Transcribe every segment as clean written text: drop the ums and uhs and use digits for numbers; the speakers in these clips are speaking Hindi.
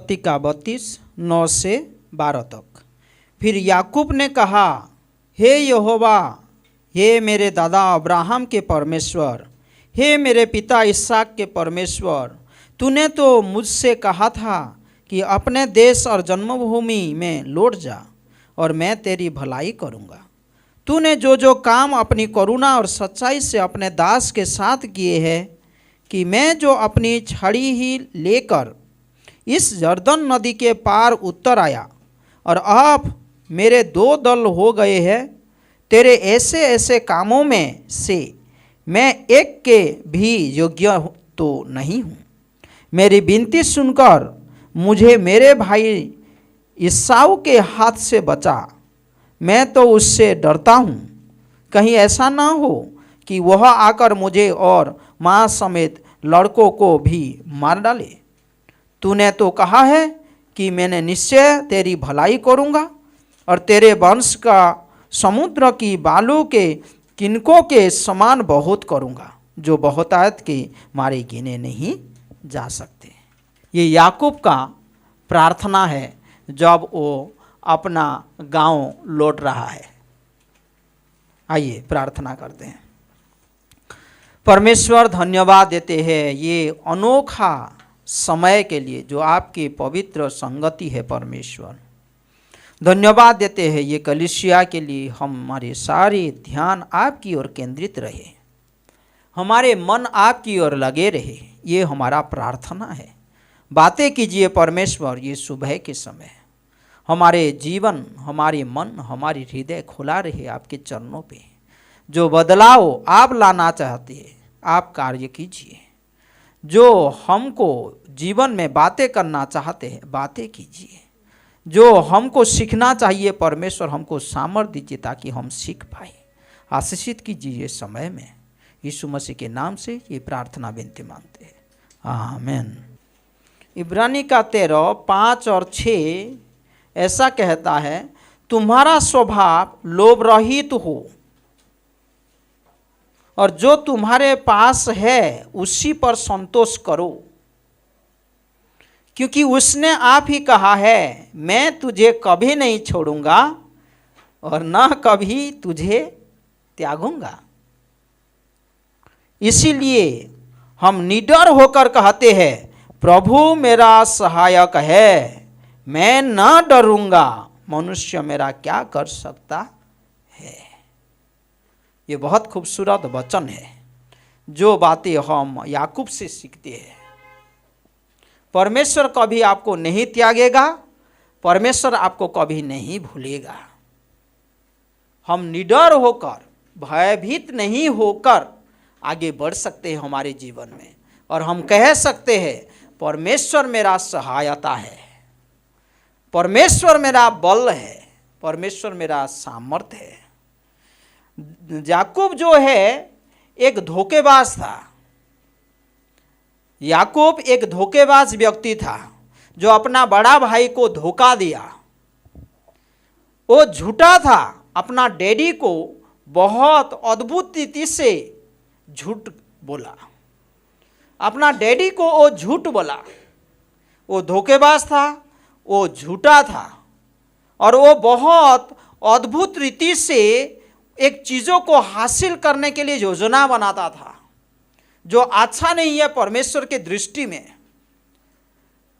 उत्पत्ति का 32:9 से 12 तक। फिर याकूब ने कहा, हे यहोवा, हे मेरे दादा अब्राहम के परमेश्वर, हे मेरे पिता इसहाक के परमेश्वर, तूने तो मुझसे कहा था कि अपने देश और जन्मभूमि में लौट जा और मैं तेरी भलाई करूँगा। तूने जो जो काम अपनी करुणा और सच्चाई से अपने दास के साथ किए हैं, कि मैं जो अपनी छड़ी ही लेकर इस यरदन नदी के पार उतर आया और अब मेरे 2 दल हो गए हैं, तेरे ऐसे ऐसे कामों में से मैं एक के भी योग्य तो नहीं हूँ। मेरी विनती सुनकर मुझे मेरे भाई ईसाऊ के हाथ से बचा, मैं तो उससे डरता हूँ, कहीं ऐसा ना हो कि वह आकर मुझे और माँ समेत लड़कों को भी मार डाले। तूने तो कहा है कि मैंने निश्चय तेरी भलाई करूँगा और तेरे वंश का समुद्र की बालू के किनकों के समान बहुत करूँगा, जो बहुतायत के मारे गिने नहीं जा सकते। ये याकूब का प्रार्थना है जब वो अपना गांव लौट रहा है। आइए प्रार्थना करते हैं। परमेश्वर, धन्यवाद देते हैं ये अनोखा समय के लिए जो आपकी पवित्र संगति है। परमेश्वर, धन्यवाद देते हैं ये कलीसिया के लिए। हमारे सारे ध्यान आपकी ओर केंद्रित रहे, हमारे मन आपकी ओर लगे रहे, ये हमारा प्रार्थना है। बातें कीजिए परमेश्वर, ये सुबह के समय हमारे जीवन, हमारे मन, हमारी हृदय खुला रहे आपके चरणों पे। जो बदलाव आप लाना चाहते हैं आप कार्य कीजिए। जो हमको जीवन में बातें करना चाहते हैं बातें कीजिए। जो हमको सीखना चाहिए परमेश्वर हमको सामर्थ्य दीजिए ताकि हम सीख पाए। आशीषित कीजिए समय में, यीशु मसीह के नाम से ये प्रार्थना विनती मांगते हैं, आमीन। इब्रानी का 13:5 और 6 ऐसा कहता है, तुम्हारा स्वभाव लोभ रहित हो और जो तुम्हारे पास है उसी पर संतोष करो, क्योंकि उसने आप ही कहा है, मैं तुझे कभी नहीं छोड़ूंगा और न कभी तुझे त्यागूंगा। इसीलिए हम निडर होकर कहते हैं, प्रभु मेरा सहायक है, मैं न डरूंगा, मनुष्य मेरा क्या कर सकता है। ये बहुत खूबसूरत वचन है जो बातें हम याकूब से सीखते हैं। परमेश्वर कभी आपको नहीं त्यागेगा, परमेश्वर आपको कभी नहीं भूलेगा। हम निडर होकर, भयभीत नहीं होकर आगे बढ़ सकते हैं हमारे जीवन में, और हम कह सकते हैं परमेश्वर मेरा सहायता है, परमेश्वर मेरा बल है, परमेश्वर मेरा सामर्थ्य है। याकूब जो है एक धोखेबाज था। याकूब एक धोखेबाज व्यक्ति था जो अपना बड़ा भाई को धोखा दिया। वो झूठा था, अपना डैडी को बहुत अद्भुत रीति से झूठ बोला, अपना डैडी को वो झूठ बोला। वो धोखेबाज था, वो झूठा था, और वो बहुत अद्भुत रीति से एक चीज़ों को हासिल करने के लिए योजना बनाता था जो अच्छा नहीं है परमेश्वर के दृष्टि में।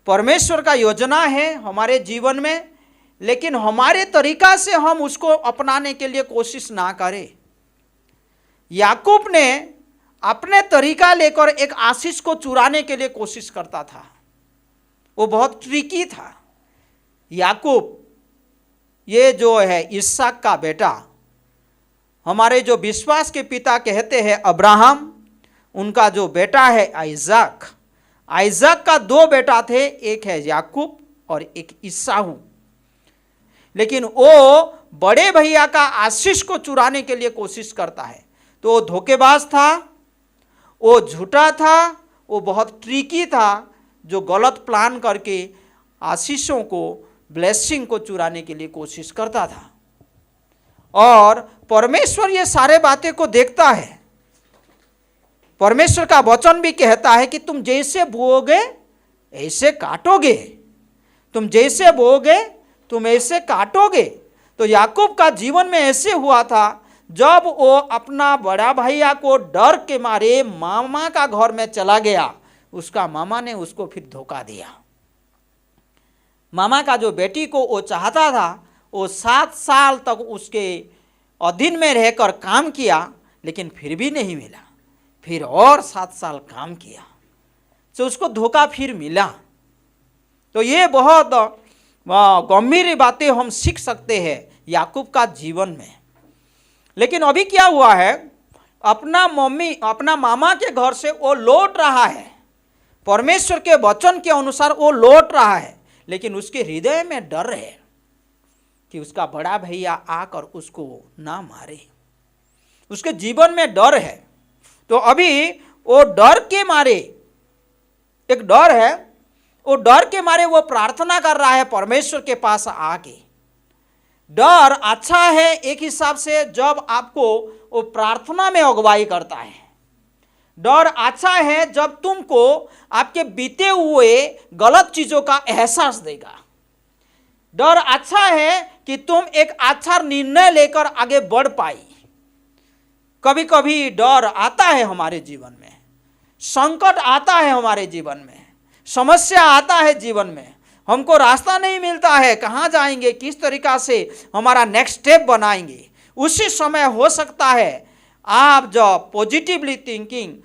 परमेश्वर का योजना है हमारे जीवन में, लेकिन हमारे तरीका से हम उसको अपनाने के लिए कोशिश ना करें। याकूब ने अपने तरीका लेकर एक आशीष को चुराने के लिए कोशिश करता था। वो बहुत ट्रिकी था। याकूब ये जो है इसहाक का बेटा, हमारे जो विश्वास के पिता कहते हैं अब्राहम, उनका जो बेटा है आइजक। आइजक का 2 बेटा थे, एक है याकूब और एक ईसाऊ। लेकिन वो बड़े भैया का आशीष को चुराने के लिए कोशिश करता है। तो वो धोखेबाज था, वो झूठा था, वो बहुत ट्रिकी था, जो गलत प्लान करके आशीषों को, ब्लेसिंग को चुराने के लिए कोशिश करता था। और परमेश्वर ये सारे बातें को देखता है। परमेश्वर का वचन भी कहता है कि तुम जैसे बोओगे ऐसे काटोगे। तुम जैसे बोओगे तुम ऐसे काटोगे। तो याकूब का जीवन में ऐसे हुआ था, जब वो अपना बड़ा भैया को डर के मारे मामा का घर में चला गया, उसका मामा ने उसको फिर धोखा दिया। मामा का जो बेटी को वो चाहता था, वो 7 साल तक उसके अधीन में रहकर काम किया, लेकिन फिर भी नहीं मिला। फिर और 7 साल काम किया तो उसको धोखा फिर मिला। तो ये बहुत गंभीर बातें हम सीख सकते हैं याकूब का जीवन में। लेकिन अभी क्या हुआ है, अपना मामा के घर से वो लौट रहा है, परमेश्वर के वचन के अनुसार वो लौट रहा है, लेकिन उसके हृदय में डर है कि उसका बड़ा भैया आकर उसको ना मारे। उसके जीवन में डर है। तो अभी वो डर के मारे, एक डर है, वो डर के मारे वो प्रार्थना कर रहा है परमेश्वर के पास आके। डर अच्छा है एक हिसाब से, जब आपको वो प्रार्थना में अगुवाई करता है। डर अच्छा है जब तुमको आपके बीते हुए गलत चीजों का एहसास देगा। डर अच्छा है कि तुम एक अच्छा निर्णय लेकर आगे बढ़ पाई। कभी कभी डर आता है हमारे जीवन में, संकट आता है हमारे जीवन में, समस्या आता है जीवन में, हमको रास्ता नहीं मिलता है, कहाँ जाएंगे, किस तरीका से हमारा नेक्स्ट स्टेप बनाएंगे। उसी समय हो सकता है आप जब पॉजिटिवली थिंकिंग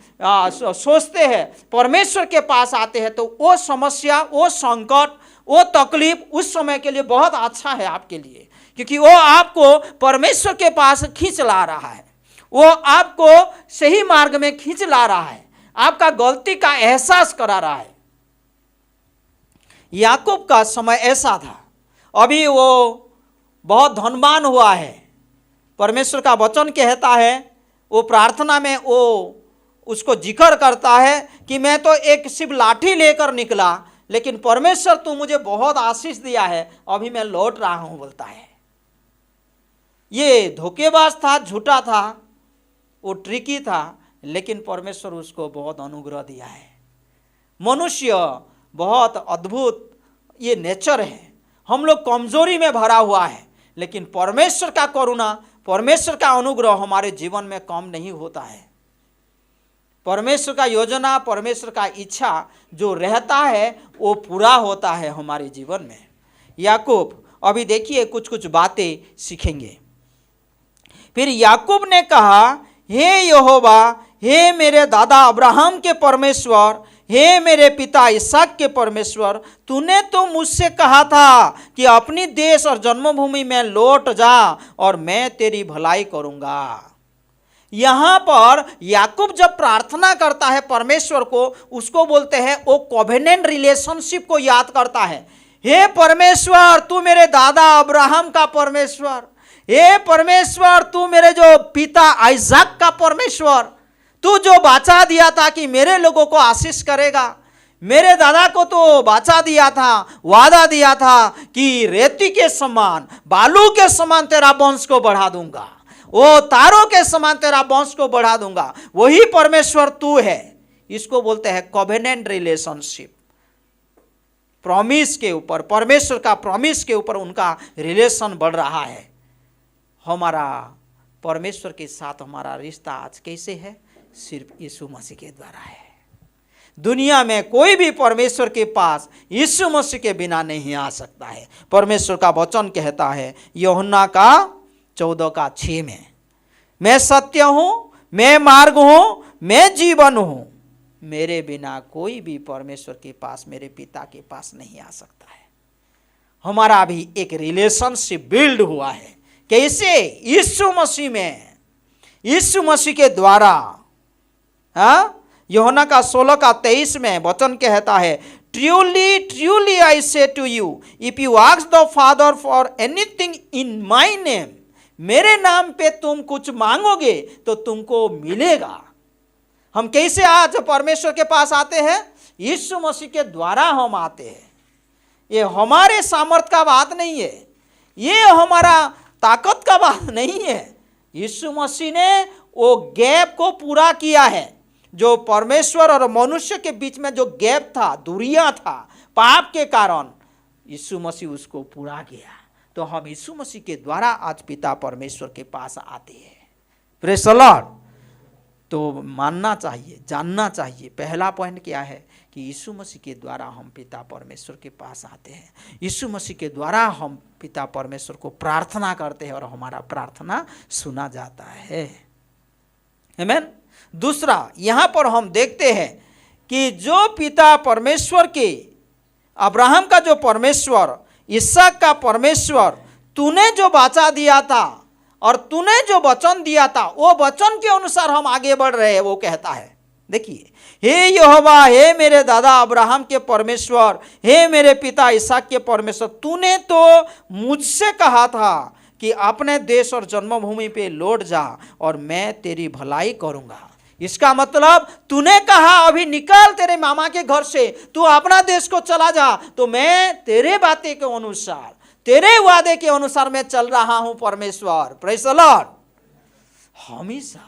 सोचते हैं, परमेश्वर के पास आते हैं, तो वो समस्या, वो संकट, वो तकलीफ उस समय के लिए बहुत अच्छा है आपके लिए, क्योंकि वो आपको परमेश्वर के पास खींच ला रहा है, वो आपको सही मार्ग में खींच ला रहा है, आपका गलती का एहसास करा रहा है। याकूब का समय ऐसा था, अभी वो बहुत धनवान हुआ है। परमेश्वर का वचन कहता है, वो प्रार्थना में वो उसको जिक्र करता है कि मैं तो एक सिर्फ लाठी लेकर निकला, लेकिन परमेश्वर तू मुझे बहुत आशीष दिया है, अभी मैं लौट रहा हूं बोलता है। ये धोखेबाज था, झूठा था, वो ट्रिकी था, लेकिन परमेश्वर उसको बहुत अनुग्रह दिया है। मनुष्य बहुत अद्भुत ये नेचर है, हम लोग कमजोरी में भरा हुआ है, लेकिन परमेश्वर का करुणा, परमेश्वर का अनुग्रह हमारे जीवन में कम नहीं होता है। परमेश्वर का योजना, परमेश्वर का इच्छा जो रहता है वो पूरा होता है हमारे जीवन में। याकूब, अभी देखिए कुछ कुछ बातें सीखेंगे। फिर याकूब ने कहा, हे यहोवा, हे मेरे दादा अब्राहम के परमेश्वर, हे मेरे पिता इसहाक के परमेश्वर, तूने तो मुझसे कहा था कि अपनी देश और जन्मभूमि में लौट जा और मैं तेरी भलाई करूंगा। यहां पर याकूब जब प्रार्थना करता है परमेश्वर को, उसको बोलते हैं, वो कोवेनेंट रिलेशनशिप को याद करता है। हे परमेश्वर, तू मेरे दादा अब्राहम का परमेश्वर, हे परमेश्वर, तू मेरे जो पिता आइजक का परमेश्वर, तू जो बाचा दिया था कि मेरे लोगों को आशीष करेगा, मेरे दादा को तो बाचा दिया था, वादा दिया था कि रेती के समान, बालू के समान तेरा वंश को बढ़ा दूंगा, वो तारों के समान तेरा वंश को बढ़ा दूंगा। वही परमेश्वर तू है। इसको बोलते हैं कोवेनेंट रिलेशनशिप। प्रॉमिस के ऊपर, परमेश्वर का प्रॉमिस के ऊपर उनका रिलेशन बढ़ रहा है। हमारा परमेश्वर के साथ हमारा रिश्ता आज कैसे है? सिर्फ यीशु मसीह के द्वारा है। दुनिया में कोई भी परमेश्वर के पास यीशु मसीह के बिना नहीं आ सकता है। परमेश्वर का वचन कहता है यूहन्ना का 14:6 में, मैं सत्य हूं, मैं मार्ग हूं, मैं जीवन हूं, मेरे बिना कोई भी परमेश्वर के पास, मेरे पिता के पास नहीं आ सकता है। हमारा भी एक रिलेशनशिप बिल्ड हुआ है। कैसे? यीशु मसीह में, यीशु मसीह के द्वारा। यूहन्ना का 16:23 में वचन कहता है, truly truly I say to you, if you ask the father for anything in my name, मेरे नाम पे तुम कुछ मांगोगे तो तुमको मिलेगा। हम कैसे आज परमेश्वर के पास आते हैं? यीशु मसीह के द्वारा हम आते हैं। ये हमारे सामर्थ का बात नहीं है, ये हमारा ताकत का बात नहीं है। यीशु मसीह ने वो गैप को पूरा किया है, जो परमेश्वर और मनुष्य के बीच में जो गैप था, दूरियां था, पाप के कारण यीशु मसीह उसको पूरा किया। तो हम यीशु मसीह के द्वारा आज पिता परमेश्वर के पास आते हैं। Praise the Lord. तो मानना चाहिए, जानना चाहिए। पहला पॉइंट क्या है कि यीशु मसीह के द्वारा हम पिता परमेश्वर के पास आते हैं। यीशु मसीह के द्वारा हम पिता परमेश्वर को प्रार्थना करते हैं और हमारा प्रार्थना सुना जाता है। आमीन। दूसरा, यहाँ पर हम देखते हैं कि जो पिता परमेश्वर के, अब्राहम का जो परमेश्वर, इसहाक का परमेश्वर, तूने जो वाचा दिया था और तूने जो वचन दिया था, वो वचन के अनुसार हम आगे बढ़ रहे हैं। वो कहता है, देखिए, हे यहोवा, हे मेरे दादा अब्राहम के परमेश्वर, हे मेरे पिता इसहाक के परमेश्वर, तूने तो मुझसे कहा था कि अपने देश और जन्मभूमि पे लौट जा और मैं तेरी भलाई करूंगा। इसका मतलब तूने कहा अभी निकल तेरे मामा के घर से, तू अपना देश को चला जा, तो मैं तेरे बातें के अनुसार, तेरे वादे के अनुसार मैं चल रहा हूं परमेश्वर। Praise the Lord. हमेशा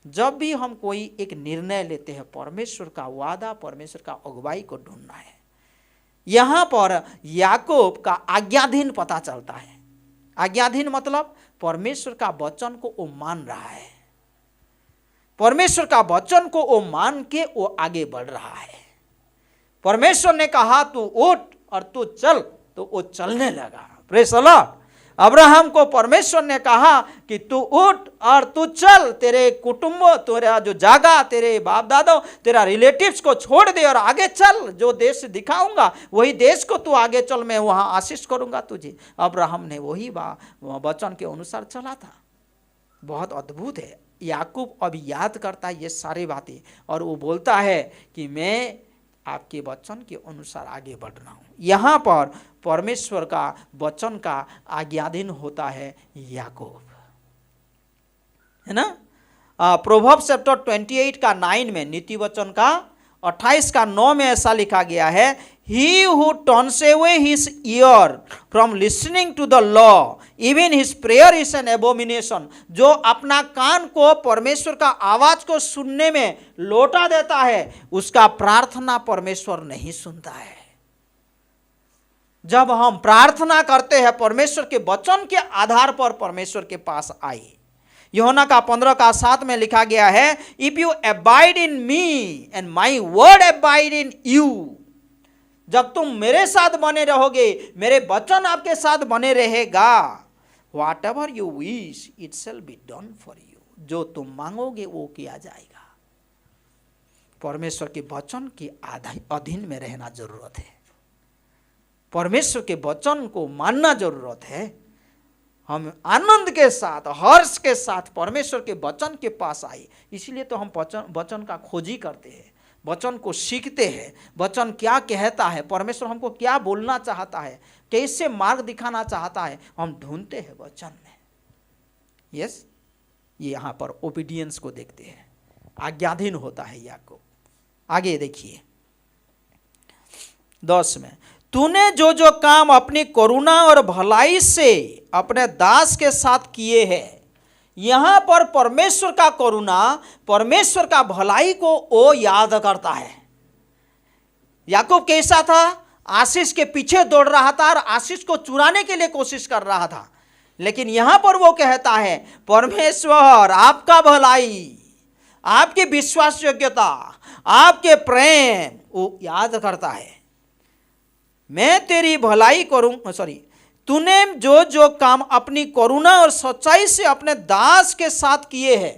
जब भी हम कोई एक निर्णय लेते हैं, परमेश्वर का वादा, परमेश्वर का अगुवाई को ढूंढना है। यहां पर याकूब का आज्ञाधीन पता चलता है। आज्ञाधीन मतलब परमेश्वर का वचन को वो मान रहा है, परमेश्वर का वचन को वो मान के वो आगे बढ़ रहा है। परमेश्वर ने कहा तू उठ और तू चल, तो वो चलने लगा। Praise the Lord. अब्राहम को परमेश्वर ने कहा कि तू उठ और तू चल, तेरे कुटुंब, तेरा जो जगह, तेरे बाप दादा, तेरा रिलेटिव्स को छोड़ दे और आगे चल, जो देश दिखाऊंगा वही देश को तू आगे चल, मैं वहां आशीष करूंगा तुझे। अब्राहम ने वही वचन के अनुसार चला था। बहुत अद्भुत है। याकूब अभी याद करता है ये सारी बातें और वो बोलता है कि मैं आपके वचन के अनुसार आगे बढ़ रहा हूँ। यहाँ पर परमेश्वर का वचन का आज्ञाधीन होता है याकूब, है ना। प्रोवर्ब्स चैप्टर 28 का 9 में, नीति वचन का 28 का 9 में ऐसा लिखा गया है, he who turns away his ear from listening to the law, even his prayer is an abomination. जो अपना कान को परमेश्वर का आवाज को सुनने में लौटा देता है, उसका प्रार्थना परमेश्वर नहीं सुनता है। जब हम प्रार्थना करते हैं, परमेश्वर के वचन के आधार पर परमेश्वर के पास आए। यूहन्ना का 15 का 7 में लिखा गया है, if you abide in me and my word abide in you. जब तुम मेरे साथ बने रहोगे, मेरे वचन आपके साथ बने रहेगा, what ever you wish it shall be done for you. जो तुम मांगोगे वो किया जाएगा। परमेश्वर के वचन के अधीन में रहना जरूरत है। परमेश्वर के वचन को मानना जरूरत है। हम आनंद के साथ, हर्ष के साथ परमेश्वर के वचन के पास आए। इसलिए तो हम वचन का खोजी करते हैं, वचन को सीखते हैं। वचन क्या कहता है, परमेश्वर हमको क्या बोलना चाहता है, कैसे मार्ग दिखाना चाहता है, हम ढूंढते हैं वचन में। यस, ये यहाँ पर ओबीडियंस को देखते हैं, आज्ञाधीन होता है याकूब। आगे देखिए 10 में, तूने जो जो काम अपनी करुणा और भलाई से अपने दास के साथ किए हैं। यहां पर परमेश्वर का करुणा, परमेश्वर का भलाई को वो याद करता है। याकूब कैसा था? आशीष के पीछे दौड़ रहा था और आशीष को चुराने के लिए कोशिश कर रहा था। लेकिन यहां पर वो कहता है, परमेश्वर आपका भलाई, आपकी विश्वास योग्यता, आपके प्रेम वो याद करता है। मैं तेरी भलाई करूं, तूने जो जो काम अपनी करुणा और सच्चाई से अपने दास के साथ किए हैं।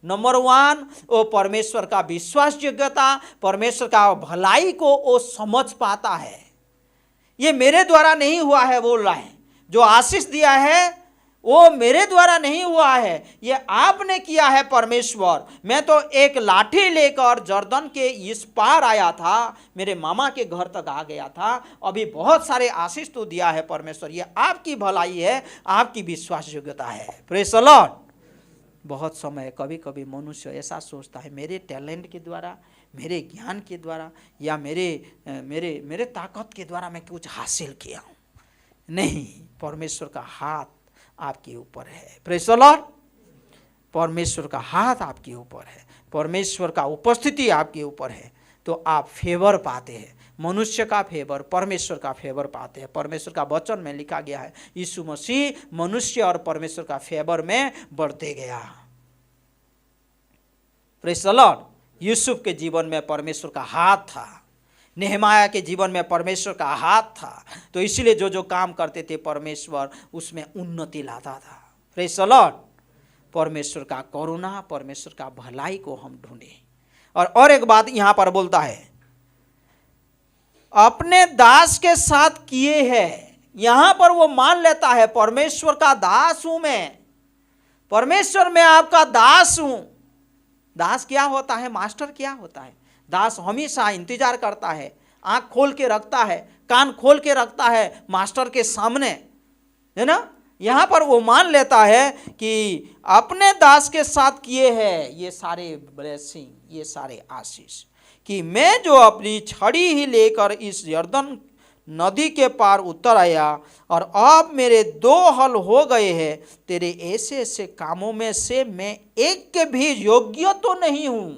नंबर 1, वो परमेश्वर का विश्वास योग्यता, परमेश्वर का भलाई को वो समझ पाता है। ये मेरे द्वारा नहीं हुआ है बोल रहा है। जो आशीष दिया है वो मेरे द्वारा नहीं हुआ है, ये आपने किया है परमेश्वर। मैं तो एक लाठी लेकर जर्दन के इस पार आया था, मेरे मामा के घर तक आ गया था। अभी बहुत सारे आशीष तो दिया है परमेश्वर, ये आपकी भलाई है, आपकी विश्वास योग्यता है। Praise the Lord. बहुत समय कभी कभी मनुष्य ऐसा सोचता है, मेरे टैलेंट के द्वारा, मेरे ज्ञान के द्वारा या मेरे ताकत के द्वारा मैं कुछ हासिल किया हूँ। नहीं, परमेश्वर का हाथ आपके ऊपर है। Praise the Lord. परमेश्वर का हाथ आपके ऊपर है, परमेश्वर का उपस्थिति आपके ऊपर है, तो आप फेवर पाते हैं। मनुष्य का फेवर, परमेश्वर का फेवर पाते हैं। परमेश्वर का वचन में लिखा गया है यीशु मसीह मनुष्य और परमेश्वर का फेवर में बढ़ते गया। Praise the Lord. यूसुफ के जीवन में परमेश्वर का हाथ था, नेहमाया के जीवन में परमेश्वर का हाथ था, तो इसीलिए जो जो काम करते थे परमेश्वर उसमें उन्नति लाता था। Praise the Lord. परमेश्वर का करुणा, परमेश्वर का भलाई को हम ढूंढें। और एक बात यहाँ पर बोलता है, अपने दास के साथ किए हैं। यहाँ पर वो मान लेता है परमेश्वर का दास हूं मैं, परमेश्वर मैं आपका दास हूं। दास क्या होता है? मास्टर क्या होता है? दास हमेशा इंतजार करता है, आंख खोल के रखता है, कान खोल के रखता है मास्टर के सामने, है ना। यहाँ पर वो मान लेता है कि अपने दास के साथ किए हैं ये सारे ब्लेसिंग, ये सारे आशीष, कि मैं जो अपनी छड़ी ही लेकर इस यरदन नदी के पार उतर आया और अब मेरे 2 हल हो गए हैं, तेरे ऐसे ऐसे कामों में से मैं एक के भी योग्य तो नहीं हूं।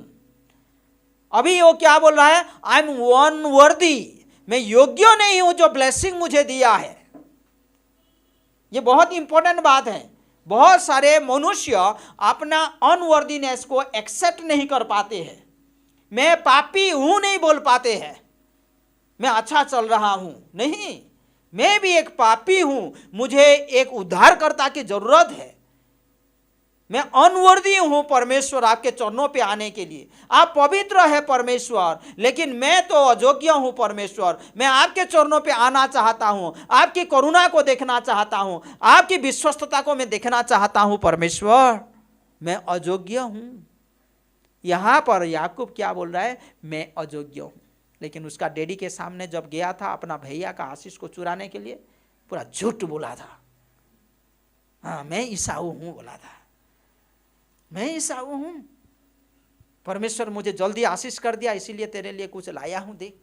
अभी वो क्या बोल रहा है? आई एम अनवर्दी, मैं योग्य नहीं हूं जो ब्लेसिंग मुझे दिया है। ये बहुत इंपॉर्टेंट बात है। बहुत सारे मनुष्य अपना अनवर्दीनेस को एक्सेप्ट नहीं कर पाते हैं। मैं पापी हूं नहीं बोल पाते हैं, मैं अच्छा चल रहा हूं। नहीं, मैं भी एक पापी हूं, मुझे एक उद्धारकर्ता की जरूरत है। मैं अनवर्दी हूं परमेश्वर आपके चरणों पे आने के लिए। आप पवित्र है परमेश्वर, लेकिन मैं तो अयोग्य हूं परमेश्वर। मैं आपके चरणों पे आना चाहता हूं, आपकी करुणा को देखना चाहता हूं, आपकी विश्वस्तता को मैं देखना चाहता हूं परमेश्वर, मैं अयोग्य हूं। यहां पर याकूब क्या बोल रहा है? मैं अयोग्य हूं। लेकिन उसका डैडी के सामने जब गया था अपना भैया का आशीष को चुराने के लिए, पूरा झूठ बोला था। हाँ, मैं ईसाऊ हूं बोला था, मैं ईसाऊ हूं, परमेश्वर मुझे जल्दी आशीष कर दिया इसीलिए तेरे लिए कुछ लाया हूं, देख।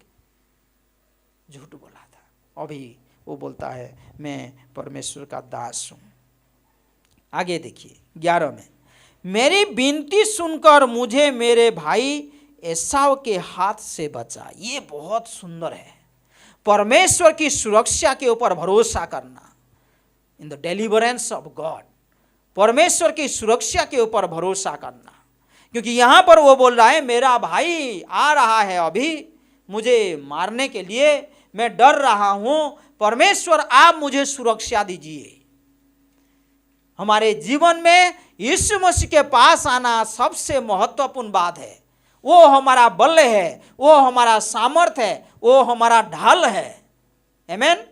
झूठ बोला था। अभी वो बोलता है मैं परमेश्वर का दास हूं। आगे देखिए 11 में, मेरी विनती सुनकर मुझे मेरे भाई एसाव के हाथ से बचा। ये बहुत सुंदर है। परमेश्वर की सुरक्षा के ऊपर भरोसा करना, in the deliverance of God, परमेश्वर की सुरक्षा के ऊपर भरोसा करना। क्योंकि यहां पर वो बोल रहा है मेरा भाई आ रहा है अभी मुझे मारने के लिए, मैं डर रहा हूं, परमेश्वर आप मुझे सुरक्षा दीजिए। हमारे जीवन में यीशु मसीह के पास आना सबसे महत्वपूर्ण बात है। वो हमारा बल है, वो हमारा सामर्थ्य है, वो हमारा ढाल है। आमीन।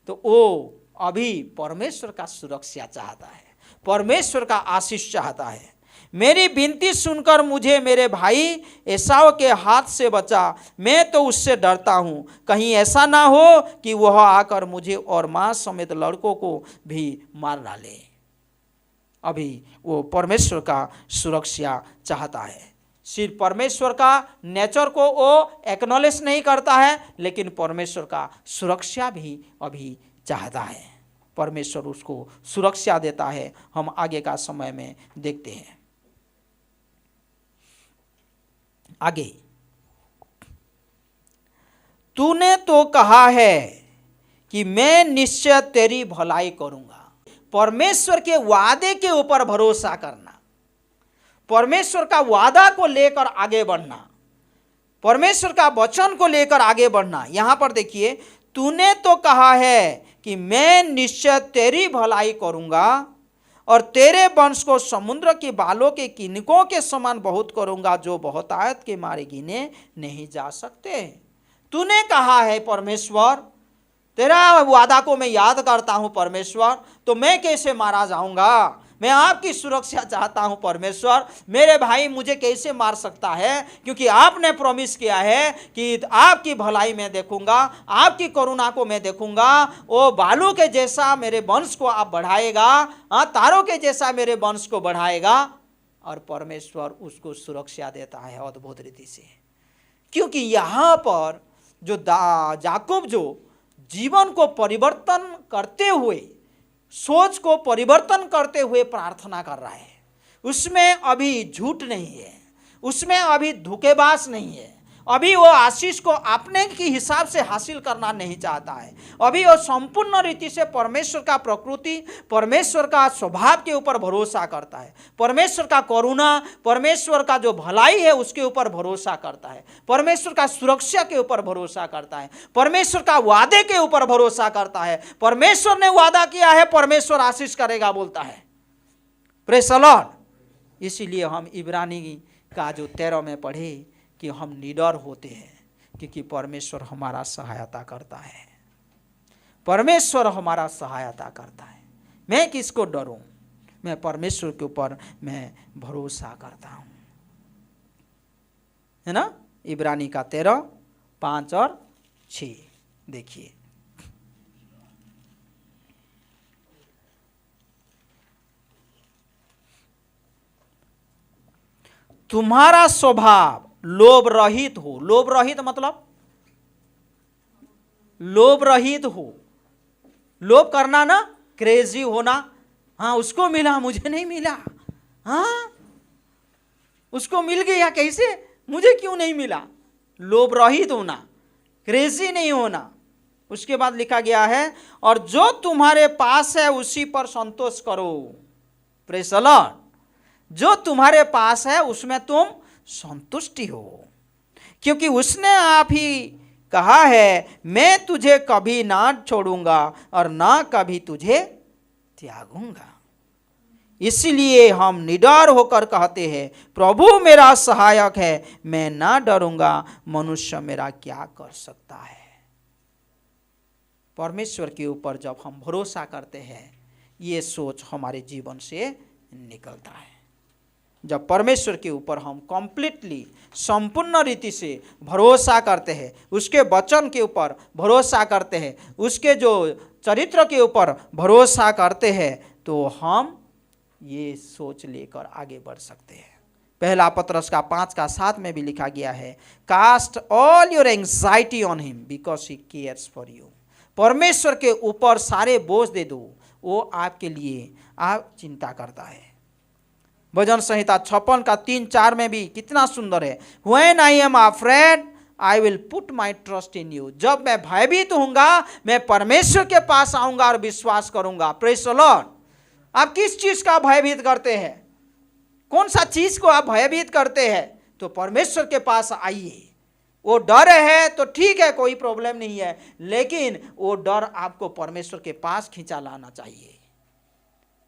तो वो अभी परमेश्वर का सुरक्षा चाहता है, परमेश्वर का आशीष चाहता है। मेरी विनती सुनकर मुझे मेरे भाई एसाव के हाथ से बचा, मैं तो उससे डरता हूँ, कहीं ऐसा ना हो कि वह आकर मुझे और माँ समेत लड़कों को भी मार डाले। अभी वो परमेश्वर का सुरक्षा चाहता है। सिर्फ परमेश्वर का नेचर को वो एक्नॉलेज नहीं करता है, लेकिन परमेश्वर का सुरक्षा भी अभी चाहता है। परमेश्वर उसको सुरक्षा देता है। हम आगे का समय में देखते हैं। आगे, तूने तो कहा है कि मैं निश्चय तेरी भलाई करूंगा। परमेश्वर के वादे के ऊपर भरोसा करना, परमेश्वर का वादा को लेकर आगे बढ़ना, परमेश्वर का वचन को लेकर आगे बढ़ना। यहां पर देखिए, तूने तो कहा है कि मैं निश्चय तेरी भलाई करूंगा और तेरे वंश को समुद्र के बालों के किनकों के समान बहुत करूंगा, जो बहुतायत के मारे गिने नहीं जा सकते। तूने कहा है परमेश्वर, तेरा वादा को मैं याद करता हूं परमेश्वर, तो मैं कैसे मारा जाऊंगा? मैं आपकी सुरक्षा चाहता हूं परमेश्वर। मेरे भाई मुझे कैसे मार सकता है? क्योंकि आपने प्रॉमिस किया है कि आपकी भलाई मैं देखूंगा, आपकी करुणा को मैं देखूंगा। वो बालू के जैसा मेरे वंश को आप बढ़ाएगा, तारों के जैसा मेरे वंश को बढ़ाएगा। और परमेश्वर उसको सुरक्षा देता है अद्भुत रीति से। क्योंकि यहाँ पर जो याकूब जो जीवन को परिवर्तन करते हुए, सोच को परिवर्तन करते हुए प्रार्थना कर रहा है, उसमें अभी झूठ नहीं है, उसमें अभी धोखेबाज नहीं है, अभी वो आशीष को अपने की हिसाब से हासिल करना नहीं चाहता है। अभी वो संपूर्ण रीति से परमेश्वर का प्रकृति, परमेश्वर का स्वभाव के ऊपर भरोसा करता है, परमेश्वर का करुणा, परमेश्वर का जो भलाई है उसके ऊपर भरोसा करता है, परमेश्वर का सुरक्षा के ऊपर भरोसा करता है, परमेश्वर का वादे के ऊपर भरोसा करता है। परमेश्वर ने वादा किया है, परमेश्वर आशीष करेगा बोलता है। Praise the Lord. इसीलिए हम इब्रानी का जो 13 में पढ़े कि हम निडर होते हैं, क्योंकि परमेश्वर हमारा सहायता करता है। परमेश्वर हमारा सहायता करता है। मैं किसको डरूं? मैं परमेश्वर के ऊपर मैं भरोसा करता हूं, है ना। इब्रानी का 13, 5 और 6 देखिए। तुम्हारा स्वभाव लोभ रहित हो। लोभ रहित मतलब लोभ रहित हो। लोभ करना ना, क्रेजी होना। हाँ, उसको मिला मुझे नहीं मिला, हाँ उसको मिल गया कैसे, मुझे क्यों नहीं मिला। लोभ रहित होना, क्रेजी नहीं होना। उसके बाद लिखा गया है, और जो तुम्हारे पास है उसी पर संतोष करो। Praise the Lord. जो तुम्हारे पास है उसमें तुम संतुष्टि हो, क्योंकि उसने आप ही कहा है, मैं तुझे कभी ना छोड़ूंगा और ना कभी तुझे त्यागूंगा। इसलिए हम निडर होकर कहते हैं, प्रभु मेरा सहायक है, मैं ना डरूंगा, मनुष्य मेरा क्या कर सकता है। परमेश्वर के ऊपर जब हम भरोसा करते हैं, ये सोच हमारे जीवन से निकलता है। जब परमेश्वर के ऊपर हम कंप्लीटली, संपूर्ण रीति से भरोसा करते हैं, उसके वचन के ऊपर भरोसा करते हैं, उसके जो चरित्र के ऊपर भरोसा करते हैं, तो हम ये सोच लेकर आगे बढ़ सकते हैं। पहला पत्रस का 5:7 में भी लिखा गया है, cast all your anxiety on him because he cares for you. परमेश्वर के ऊपर सारे बोझ दे दो, वो आपके लिए आप चिंता करता है। भजन संहिता 56 का 3-4 में भी कितना सुंदर है, When I am afraid, I will put my trust in you। जब मैं भयभीत होऊंगा, मैं परमेश्वर के पास आऊंगा और विश्वास करूंगा। Praise the Lord. आप किस चीज का भयभीत करते हैं? कौन सा चीज को आप भयभीत करते हैं? तो परमेश्वर के पास आइए। वो डर है तो ठीक है, कोई प्रॉब्लम नहीं है, लेकिन वो डर आपको परमेश्वर के पास खींचा लाना चाहिए।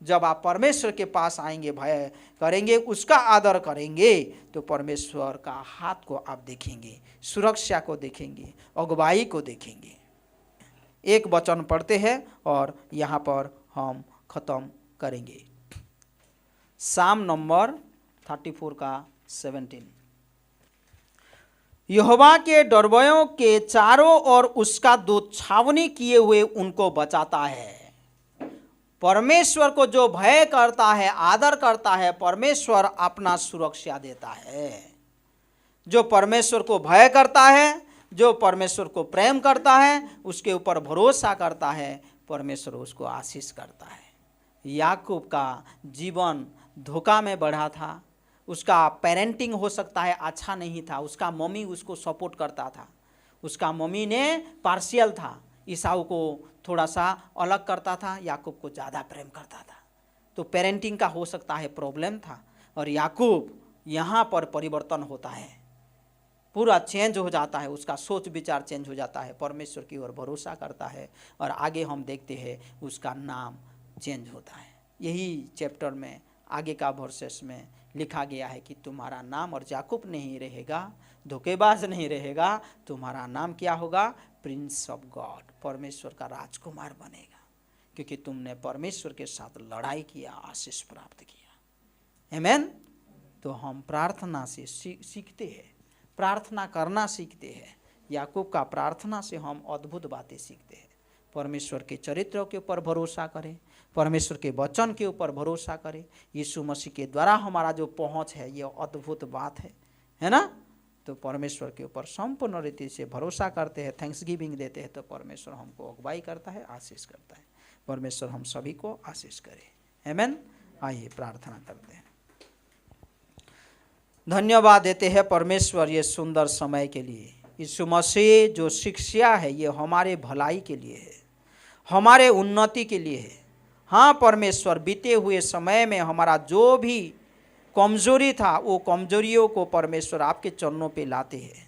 जब आप परमेश्वर के पास आएंगे, भय करेंगे, उसका आदर करेंगे, तो परमेश्वर का हाथ को आप देखेंगे, सुरक्षा को देखेंगे, अगुवाई को देखेंगे। एक वचन पढ़ते हैं और यहाँ पर हम ख़त्म करेंगे। साम नंबर 34 का 17। यहोवा के डरवयों के चारों ओर उसका दूत छावनी किए हुए उनको बचाता है। परमेश्वर को जो भय करता है, आदर करता है, परमेश्वर अपना सुरक्षा देता है। जो परमेश्वर को भय करता है, जो परमेश्वर को प्रेम करता है, उसके ऊपर भरोसा करता है, परमेश्वर उसको आशीष करता है। याकूब का जीवन धोखा में बढ़ा था। उसका पेरेंटिंग हो सकता है अच्छा नहीं था, उसका मम्मी उसको सपोर्ट करता था, उसका मम्मी ने पार्शियल था, ईसाऊ को थोड़ा सा अलग करता था, याकूब को ज़्यादा प्रेम करता था। तो पेरेंटिंग का हो सकता है प्रॉब्लम था। और याकूब यहाँ पर परिवर्तन होता है, पूरा चेंज हो जाता है, उसका सोच विचार चेंज हो जाता है, परमेश्वर की ओर भरोसा करता है, और आगे हम देखते हैं उसका नाम चेंज होता है। यही चैप्टर में आगे का वर्सेस में लिखा गया है कि तुम्हारा नाम और याकूब नहीं रहेगा, धोखेबाज नहीं रहेगा, तुम्हारा नाम क्या होगा? प्रिंस ऑफ गॉड, परमेश्वर का राजकुमार बनेगा, क्योंकि तुमने परमेश्वर के साथ लड़ाई किया, आशीष प्राप्त किया। आमीन। तो हम प्रार्थना से सीखते हैं, प्रार्थना करना सीखते हैं। याकूब का प्रार्थना से हम अद्भुत बातें सीखते हैं। परमेश्वर के चरित्र के ऊपर भरोसा करें, परमेश्वर के वचन के ऊपर भरोसा करें। यीशु मसीह के द्वारा हमारा जो पहुंच है, ये अद्भुत बात है ना। तो परमेश्वर के ऊपर संपूर्ण रीति से भरोसा करते हैं, थैंक्सगिविंग देते हैं, तो परमेश्वर हमको अगुवाई करता है, आशीष करता है। परमेश्वर हम सभी को आशीष करे। आमीन। आइए प्रार्थना करते हैं। धन्यवाद देते हैं परमेश्वर ये सुंदर समय के लिए। यीशु मसीह जो शिक्षा है ये हमारे भलाई के लिए है, हमारे उन्नति के लिए है। हाँ परमेश्वर, बीते हुए समय में हमारा जो भी कमजोरी था वो कमजोरियों को परमेश्वर आपके चरणों पे लाते हैं।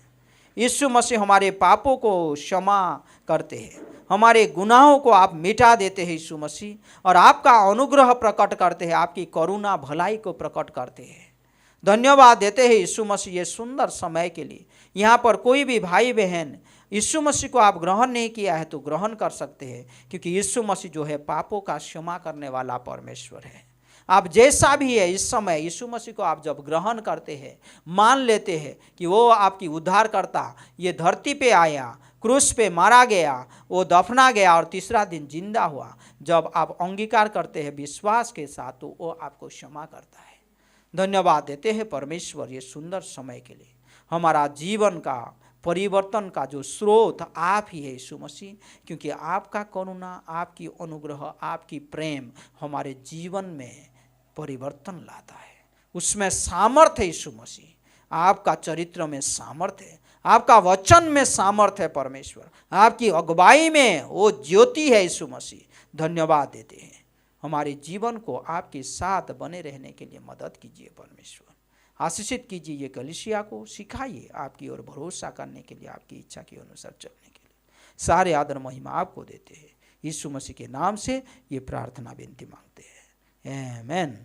यीशु मसीह हमारे पापों को क्षमा करते हैं, हमारे गुनाहों को आप मिटा देते हैं यीशु मसीह, और आपका अनुग्रह प्रकट करते हैं, आपकी करुणा भलाई को प्रकट करते हैं। धन्यवाद देते हैं यीशु मसीह ये सुंदर समय के लिए। यहाँ पर कोई भी भाई बहन यीशु मसीह को आप ग्रहण नहीं किया है तो ग्रहण कर सकते हैं, क्योंकि यीशु मसीह जो है पापों का क्षमा करने वाला परमेश्वर है। आप जैसा भी है इस समय यीशु मसीह को आप जब ग्रहण करते हैं, मान लेते हैं कि वो आपकी उद्धारकर्ता ये धरती पे आया, क्रूस पे मारा गया, वो दफना गया और तीसरा दिन जिंदा हुआ, जब आप अंगीकार करते हैं विश्वास के साथ तो वो आपको क्षमा करता है। धन्यवाद देते हैं परमेश्वर ये सुंदर समय के लिए। हमारा जीवन का परिवर्तन का जो स्रोत आप ही है यीशु मसीह, क्योंकि आपका करुणा, आपकी अनुग्रह, आपकी प्रेम हमारे जीवन में परिवर्तन लाता है। उसमें सामर्थ्य है यीशु मसीह, आपका चरित्र में सामर्थ्य है, आपका वचन में सामर्थ्य है परमेश्वर, आपकी अगुवाई में वो ज्योति है यीशु मसीह। धन्यवाद देते हैं। हमारे जीवन को आपके साथ बने रहने के लिए मदद कीजिए परमेश्वर। आशीषित कीजिए ये कलीसिया को, सिखाइए आपकी ओर भरोसा करने के लिए, आपकी इच्छा के अनुसार चलने के लिए। सारे आदर महिमा आपको देते हैं। यीशु मसीह के नाम से ये प्रार्थना विनती मांगते हैं, आमीन।